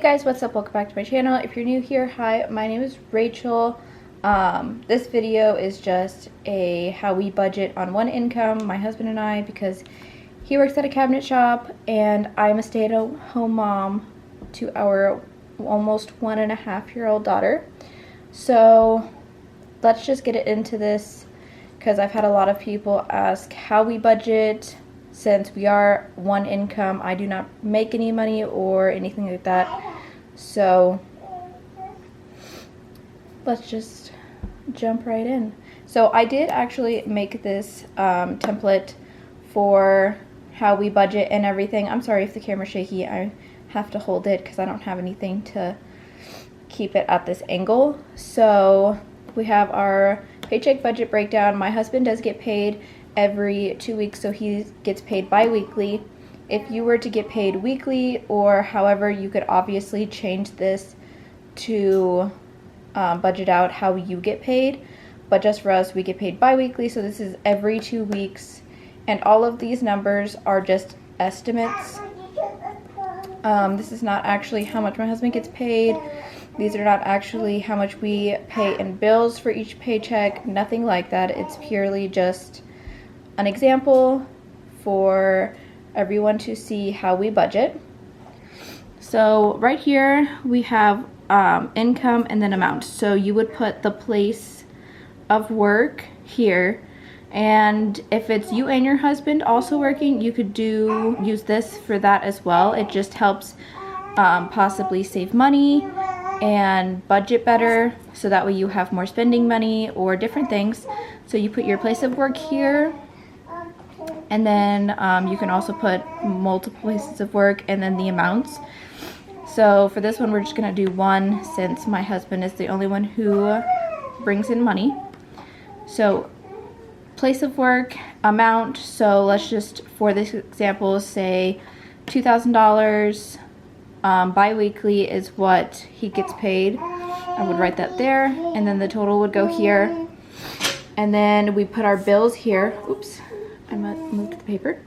guys, what's up? Welcome back to my channel. If you're new here, hi, my name is Rachel. This video is just a how we budget on one income, my husband and I, because he works at a cabinet shop and I'm a stay-at-home mom to our almost 1.5-year-old daughter. So let's just get into this because I've had a lot of people ask how we budget. Since we are one income, I do not make any money or anything like that. So let's just jump right in. So I did actually make this template for how we budget and everything. I'm sorry if the camera's shaky. I have to hold it because I don't have anything to keep it at this angle. So we have our paycheck budget breakdown. My husband does get paid every 2 weeks, so he gets paid bi-weekly. If you were to get paid weekly or however, you could obviously change this to budget out how you get paid, but just for us, we get paid bi-weekly, so this is every 2 weeks, and all of these numbers are just estimates. This is not actually how much my husband gets paid. These are not actually how much we pay in bills for each paycheck, nothing like that. It's purely just an example for everyone to see how we budget. So right here we have income and then amount. So you would put the place of work here, and if it's you and your husband also working, you could use this for that as well. It just helps possibly save money and budget better, so that way you have more spending money or different things. So you put your place of work here, and then you can also put multiple places of work and then the amounts. So for this one, we're just going to do one since my husband is the only one who brings in money. So place of work, amount, so let's just, for this example, say $2,000 bi-weekly is what he gets paid. I would write that there, and then the total would go here. And then we put our bills here. Oops. I moved the paper.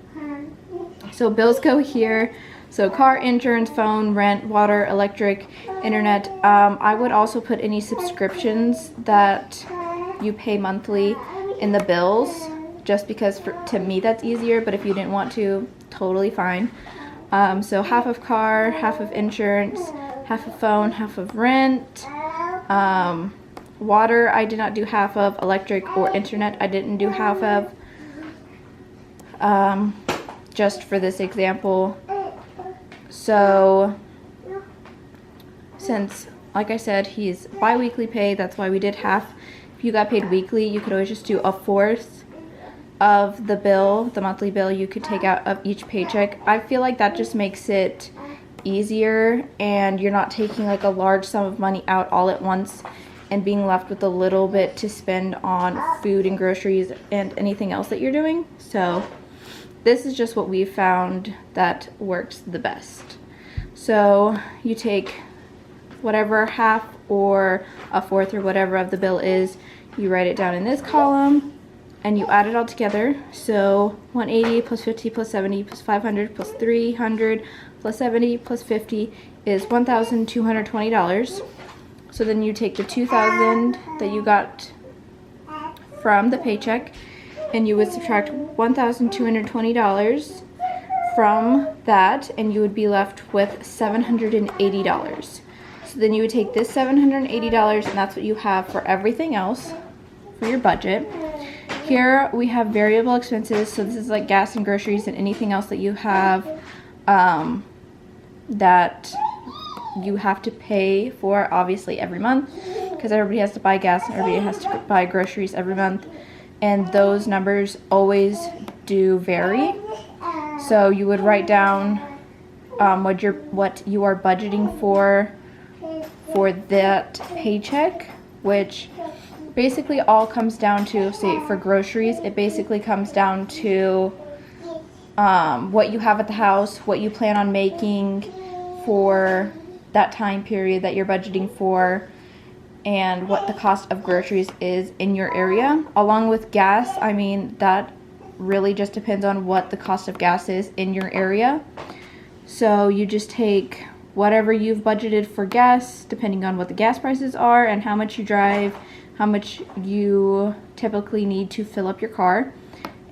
So bills go here. So car, insurance, phone, rent, water, electric, internet. I would also put any subscriptions that you pay monthly in the bills, just because to me that's easier, but if you didn't want to, totally fine. So half of car, half of insurance, half of phone, half of rent. Water I did not do half of. Electric or internet I didn't do half of. Just for this example. So since, like I said, he's bi-weekly pay, that's why we did half. If you got paid weekly, you could always just do 1/4 of the bill, the monthly bill you could take out of each paycheck. I feel like that just makes it easier, and you're not taking like a large sum of money out all at once and being left with a little bit to spend on food and groceries and anything else that you're doing. So this is just what we found that works the best. So you take whatever half or 1/4 or whatever of the bill is, you write it down in this column, and you add it all together. So 180 plus 50 plus 70 plus 500 plus 300 plus 70 plus 50 is $1,220. So then you take the $2,000 that you got from the paycheck, and you would subtract $1,220 from that, and you would be left with $780. So then you would take this $780, and that's what you have for everything else for your budget. Here we have variable expenses, so this is like gas and groceries and anything else that you have that you have to pay for, obviously, every month, because everybody has to buy gas and everybody has to buy groceries every month, and those numbers always do vary. So you would write down what you are budgeting for that paycheck, which basically all comes down to, say for groceries, it basically comes down to what you have at the house, what you plan on making for that time period that you're budgeting for, and what the cost of groceries is in your area. Along with gas, I mean, that really just depends on what the cost of gas is in your area. So you just take whatever you've budgeted for gas, depending on what the gas prices are and how much you drive, how much you typically need to fill up your car.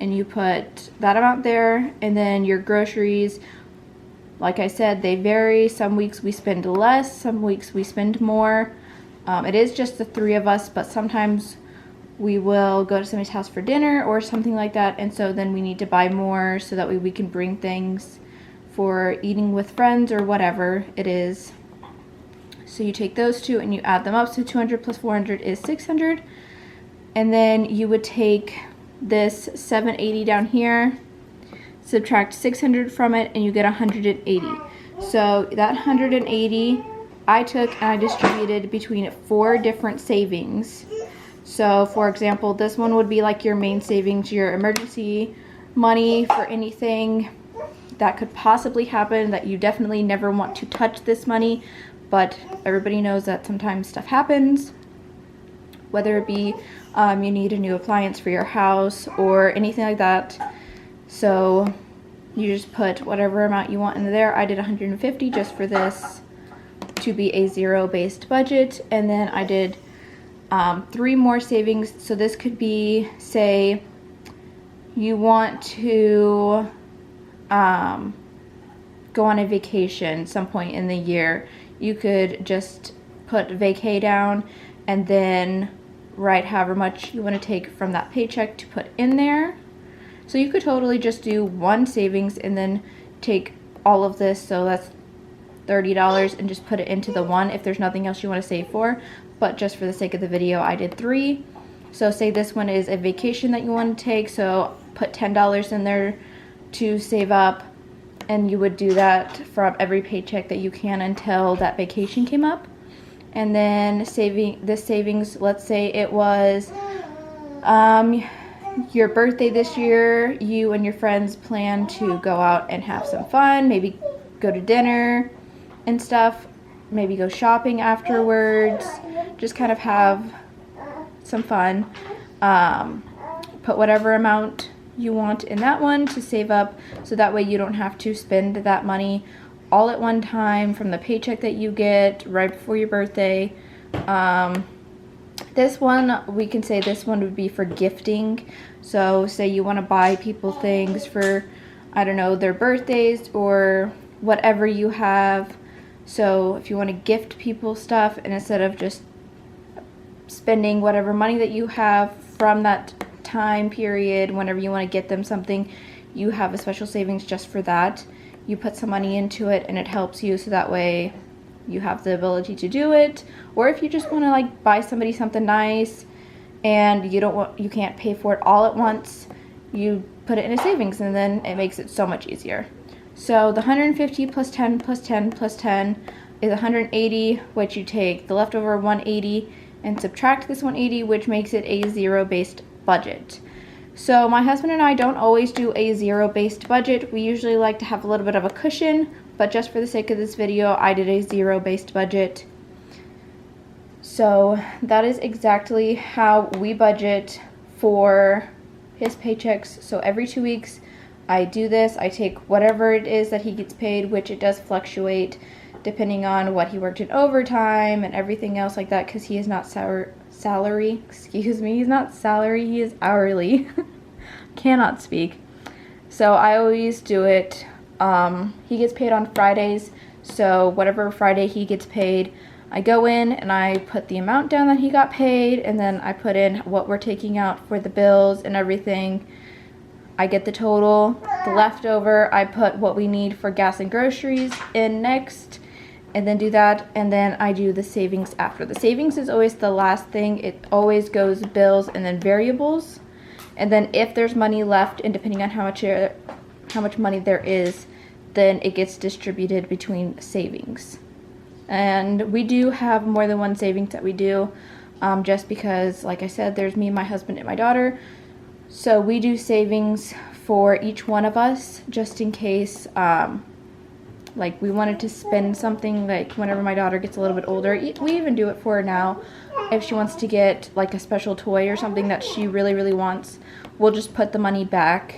And you put that amount there, and then your groceries, like I said, they vary. Some weeks we spend less, some weeks we spend more. It is just the three of us, but sometimes we will go to somebody's house for dinner or something like that, and so then we need to buy more so that way we can bring things for eating with friends or whatever it is. So you take those two and you add them up, so 200 plus 400 is 600. And then you would take this 780 down here, subtract 600 from it, and you get 180. So that 180 I took and I distributed between 4 different savings. So for example, this one would be like your main savings, your emergency money for anything that could possibly happen that you definitely never want to touch this money, but everybody knows that sometimes stuff happens, whether it be you need a new appliance for your house or anything like that. So you just put whatever amount you want in there. I did 150 just for this to be a zero-based budget, and then I did 3 more savings. So this could be, say you want to go on a vacation some point in the year, you could just put vacay down and then write however much you want to take from that paycheck to put in there. So you could totally just do one savings and then take all of this, so that's $30, and just put it into the one if there's nothing else you want to save for. But just for the sake of the video, I did 3. So say this one is a vacation that you want to take, so put $10 in there to save up, and you would do that from every paycheck that you can until that vacation came up. And then savings, let's say it was your birthday this year, you and your friends plan to go out and have some fun, maybe go to dinner and stuff, maybe go shopping afterwards, just kind of have some fun. Put whatever amount you want in that one to save up, so that way you don't have to spend that money all at one time from the paycheck that you get right before your birthday. This one, we can say this one would be for gifting. So say you want to buy people things for, I don't know, their birthdays or whatever you have. So if you want to gift people stuff, and instead of just spending whatever money that you have from that time period, whenever you want to get them something, you have a special savings just for that. You put some money into it and it helps you, so that way you have the ability to do it. Or if you just want to like buy somebody something nice and you can't pay for it all at once, you put it in a savings, and then it makes it so much easier. So the 150 plus 10 plus 10 plus 10 is 180, which you take the leftover 180 and subtract this 180, which makes it a zero-based budget. So my husband and I don't always do a zero-based budget. We usually like to have a little bit of a cushion, but just for the sake of this video, I did a zero-based budget. So that is exactly how we budget for his paychecks. So every 2 weeks, I do this. I take whatever it is that he gets paid, which it does fluctuate depending on what he worked in overtime and everything else like that, because he is not salary, excuse me, he's not salary, he is hourly. Cannot speak. So I always do it, he gets paid on Fridays, so whatever Friday he gets paid, I go in and I put the amount down that he got paid, and then I put in what we're taking out for the bills and everything. I get the total. The leftover, I put what we need for gas and groceries in next, and then do that, and then I do the savings after. The savings is always the last thing. It always goes bills and then variables, and then if there's money left, and depending on how much money there is, then it gets distributed between savings. And we do have more than one savings that we do, just because, like I said, there's me, my husband, and my daughter. So we do savings for each one of us, just in case, like we wanted to spend something, like whenever my daughter gets a little bit older. We even do it for her now. If she wants to get like a special toy or something that she really, really wants, we'll just put the money back.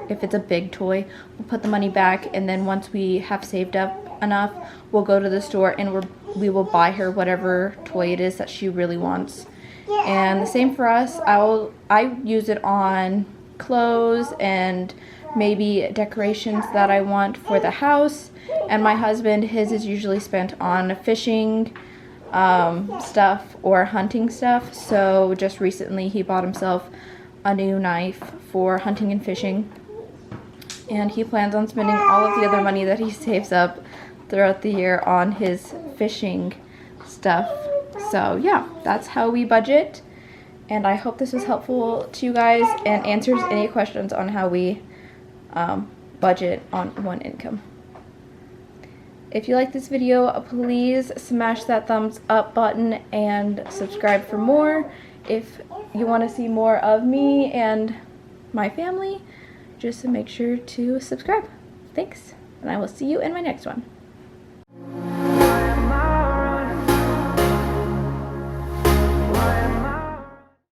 If it's a big toy, we'll put the money back, and then once we have saved up enough, we'll go to the store and we will buy her whatever toy it is that she really wants. And the same for us. I use it on clothes and maybe decorations that I want for the house. And my husband, his is usually spent on fishing stuff or hunting stuff. So just recently he bought himself a new knife for hunting and fishing. And he plans on spending all of the other money that he saves up throughout the year on his fishing stuff. So yeah, that's how we budget. And I hope this was helpful to you guys and answers any questions on how we budget on one income. If you like this video, please smash that thumbs up button and subscribe for more. If you want to see more of me and my family, just make sure to subscribe. Thanks, and I will see you in my next one.